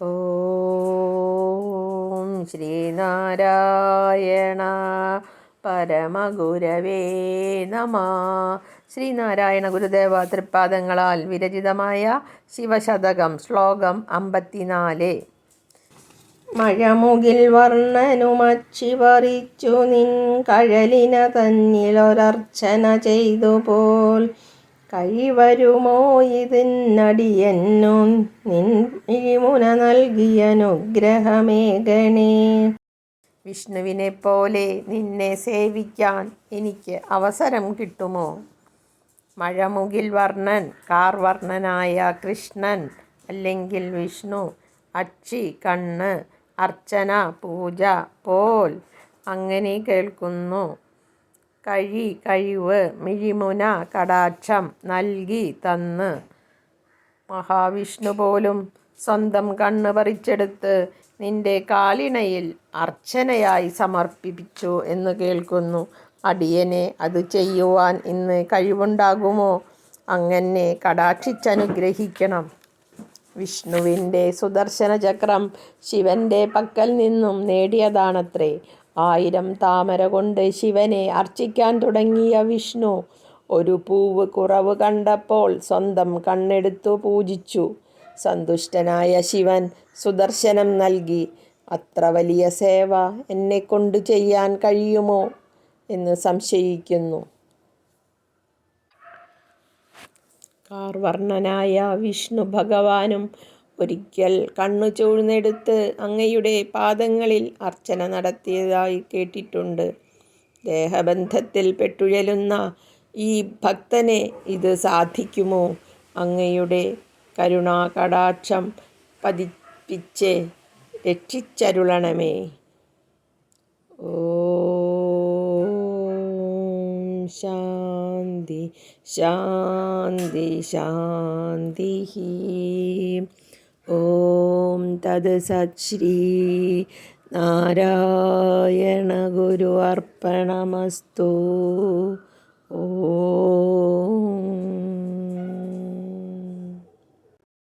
ഓം ശ്രീനാരായണ പരമഗുരവേ നമ. ശ്രീനാരായണ ഗുരുദേവ തൃപ്പാദങ്ങളാൽ വിരചിതമായ ശിവശതകം ശ്ലോകം 54. മഴമുകിൽ വർണ്ണനുമച്ചിവറിച്ചു നിൻ കഴലിന തന്നിലൊരർച്ചന ചെയ്തുപോൽ കഴിവരുമോ ഇതിന്നടിയെന്നു നിൻ മിഴിമുന നൽകിയ അനുഗ്രഹമേകണേ. വിഷ്ണുവിനെ പോലെ നിന്നെ സേവിക്കാൻ എനിക്ക് അവസരം കിട്ടുമോ? മഴമുകിൽ വർണ്ണൻ, കാർവർണ്ണനായ കൃഷ്ണൻ അല്ലെങ്കിൽ വിഷ്ണു, അക്ഷി കണ്ണ്, അർച്ചന പൂജ പോൽ അങ്ങനെ കേൾക്കുന്നു. കഴിവ് മിഴിമുന കടാക്ഷം നൽകി തന്ന്. മഹാവിഷ്ണു പോലും സ്വന്തം കണ്ണ് പറിച്ചെടുത്ത് നിന്റെ കാലിണയിൽ അർച്ചനയായി സമർപ്പിച്ചു എന്ന് കേൾക്കുന്നു. അടിയനെ അത് ചെയ്യുവാൻ ഇന്ന് കഴിവുണ്ടാകുമോ? അങ്ങനെ കടാക്ഷിച്ചനുഗ്രഹിക്കണം. വിഷ്ണുവിൻ്റെ സുദർശന ചക്രം ശിവൻ്റെ പക്കൽ നിന്നും നേടിയതാണത്രേ. 1000 താമര കൊണ്ട് ശിവനെ അർച്ചിക്കാൻ തുടങ്ങിയ വിഷ്ണു ഒരു പൂവ് കുറവ് കണ്ടപ്പോൾ സ്വന്തം കണ്ണെടുത്തു പൂജിച്ചു. സന്തുഷ്ടനായ ശിവൻ സുദർശനം നൽകി. അത്ര വലിയ സേവ എന്നെക്കൊണ്ട് ചെയ്യാൻ കഴിയുമോ എന്ന് സംശയിക്കുന്നു. കാർവർണ്ണനായ വിഷ്ണു ഭഗവാനും ഒരിക്കൽ കണ്ണു ചൂഴ്ന്നെടുത്ത് അങ്ങയുടെ പാദങ്ങളിൽ അർച്ചന നടത്തിയതായി കേട്ടിട്ടുണ്ട്. ദേഹബന്ധത്തിൽ പെട്ടുഴലുന്ന ഈ ഭക്തനെ ഇത് സാധിക്കുമോ? അങ്ങയുടെ കരുണാകടാക്ഷം പതിപ്പിച്ച് രക്ഷിച്ചരുളണമേ. ഓം ശാന്തി ശാന്തി ശാന്തി. ഓം തത് സത്. ശ്രീ നാരായണ ഗുരു അർപ്പണമസ്തു. ഓം